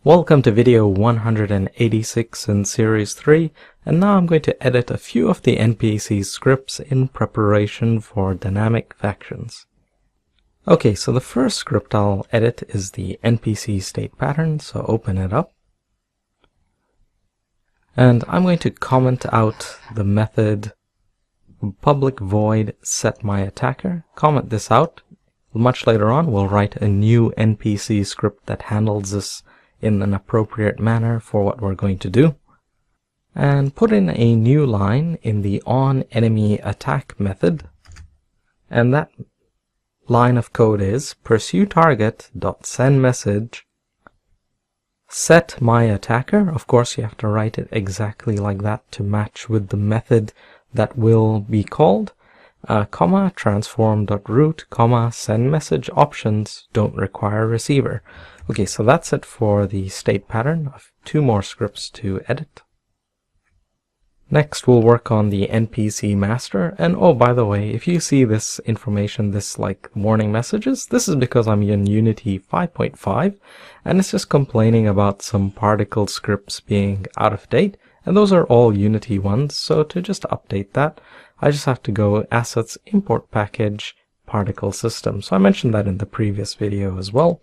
Welcome to video 186 in series 3, and now I'm going to edit a few of the NPC scripts in preparation for dynamic factions. Okay, so the first script I'll edit is the NPC state pattern, so open it up. And I'm going to comment out the method public void setMyAttacker. Comment this out. Much later on we'll write a new NPC script that handles this in an appropriate manner for what we're going to do. And put in a new line in the onEnemyAttack method. And that line of code is pursueTarget.sendMessage setMyAttacker. Of course you have to write it exactly like that to match with the method that will be called. Transform.root, send message options don't require receiver. Okay, so that's it for the state pattern. I have two more scripts to edit. Next we'll work on the NPC master, and oh, by the way, if you see this information, this like warning messages, this is because I'm in Unity 5.5 and it's just complaining about some particle scripts being out of date, and those are all Unity ones. So to just update that, I just have to go assets import package particle system. So I mentioned that in the previous video as well.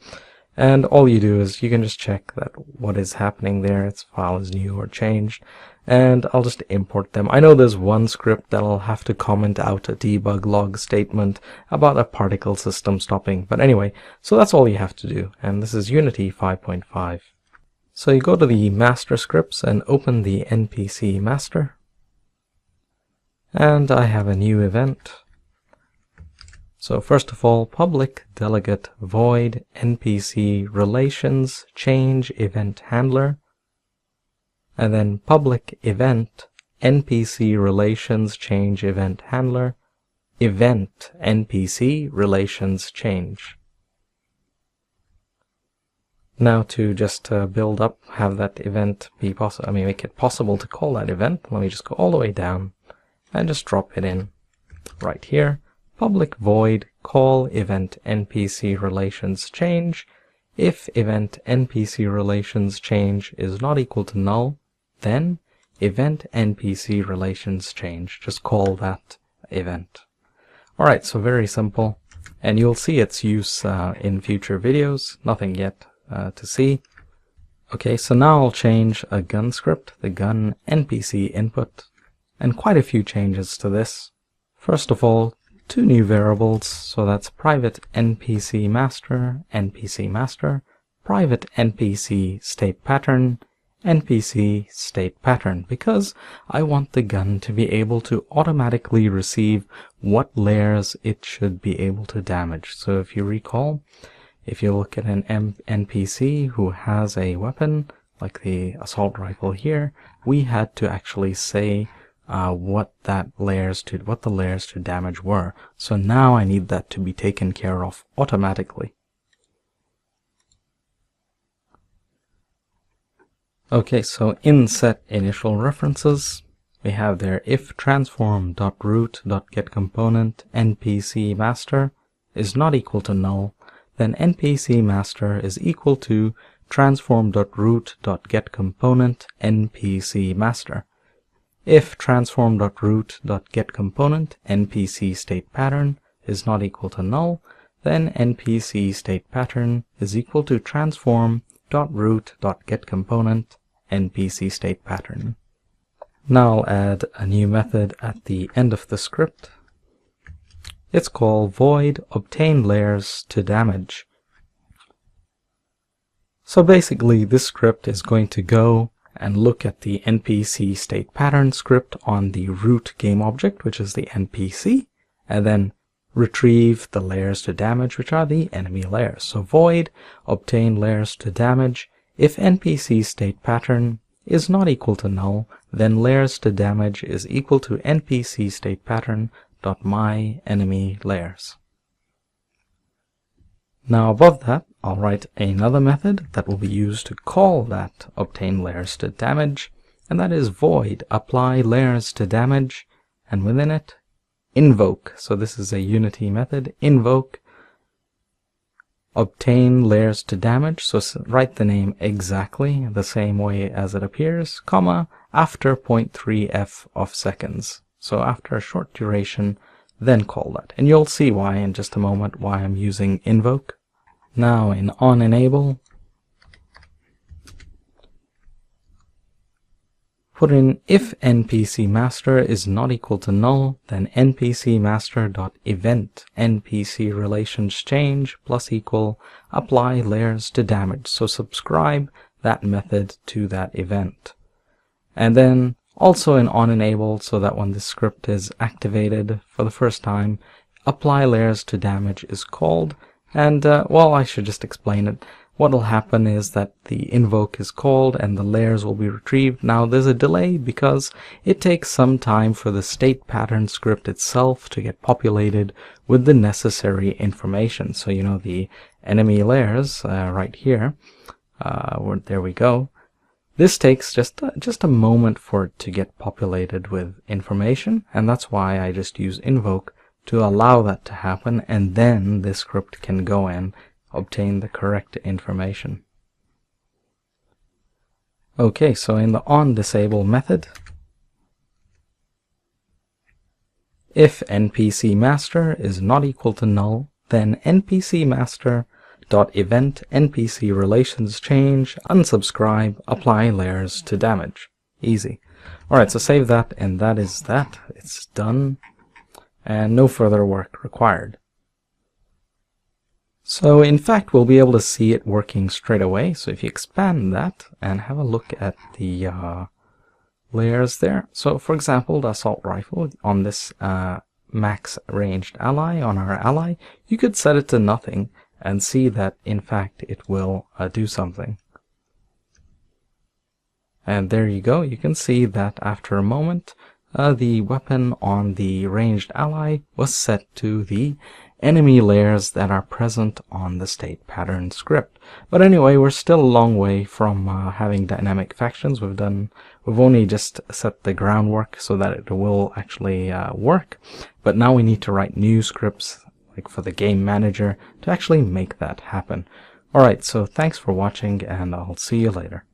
And all you do is you can just check that what is happening there, its file is new or changed, and I'll just import them. I know there's one script that I'll have to comment out a debug log statement about a particle system stopping. But anyway, so that's all you have to do. And this is Unity 5.5. So you go to the master scripts and open the NPC master. And I have a new event. So first of all, public delegate void NPC relations change event handler, and then public event NPC relations change event handler, event NPC relations change. Now to just build up, have that event be possible, make it possible to call that event, let me just go all the way down and just drop it in right here. Public void call event NPC relations change. If event NPC relations change is not equal to null, then event NPC relations change. Just call that event. Alright, so very simple. And you'll see its use in future videos. Nothing yet to see. Okay, so now I'll change a gun script, the gun NPC input, and quite a few changes to this. First of all, two new variables, so that's private NPC master, private NPC state pattern, NPC state pattern, because I want the gun to be able to automatically receive what layers it should be able to damage. So if you recall, if you look at an NPC who has a weapon, like the assault rifle here, we had to actually say what the layers to damage were. So now I need that to be taken care of automatically. Okay, so in set initial references, we have there if transform.root.getComponent NPC master is not equal to null, then NPC master is equal to transform.root.getComponent NPC master. If transform.root.getComponent NPC state pattern is not equal to null, then NPC state pattern is equal to transform.root.getComponent NPC state pattern. Now I'll add a new method at the end of the script. It's called void obtain layers to damage. So basically this script is going to go and look at the NPC state pattern script on the root game object, which is the NPC, and then retrieve the layers to damage, which are the enemy layers. So void obtain layers to damage. If NPC state pattern is not equal to null, then layers to damage is equal to NPC state pattern dot my enemy layers. Now above that, I'll write another method that will be used to call that obtain layers to damage, and that is void apply layers to damage, and within it invoke. So this is a Unity method, invoke obtain layers to damage, so write the name exactly the same way as it appears, comma, after 0.3f of seconds. So after a short duration, then call that. And you'll see why in just a moment, why I'm using invoke. Now in onEnable, put in if NPC master is not equal to null, then NPC master.event NPC relations change plus equal apply layers to damage. So subscribe that method to that event. And then also in onEnable, so that when the script is activated for the first time, apply layers to damage is called. And well, I should just explain it. What will happen is that the invoke is called and the layers will be retrieved. Now there's a delay because it takes some time for the state pattern script itself to get populated with the necessary information. So you know, the enemy layers right here, there we go. This takes just a moment for it to get populated with information, and that's why I just use invoke to allow that to happen, and then the script can go in, obtain the correct information. Okay, so in the onDisable method, if NPC master is not equal to null, then NPC master.event NPC relations change, unsubscribe, apply layers to damage. Easy. Alright, so save that, and that is that. It's done, and no further work required. So in fact, we'll be able to see it working straight away. So if you expand that and have a look at the layers there. So for example, the assault rifle on this max ranged ally, on our ally, you could set it to nothing and see that in fact it will do something. And there you go. You can see that after a moment, the weapon on the ranged ally was set to the enemy layers that are present on the state pattern script. But anyway, we're still a long way from having dynamic factions. We've only just set the groundwork so that it will actually work. But now we need to write new scripts, like for the game manager, to actually make that happen. Alright, so thanks for watching, and I'll see you later.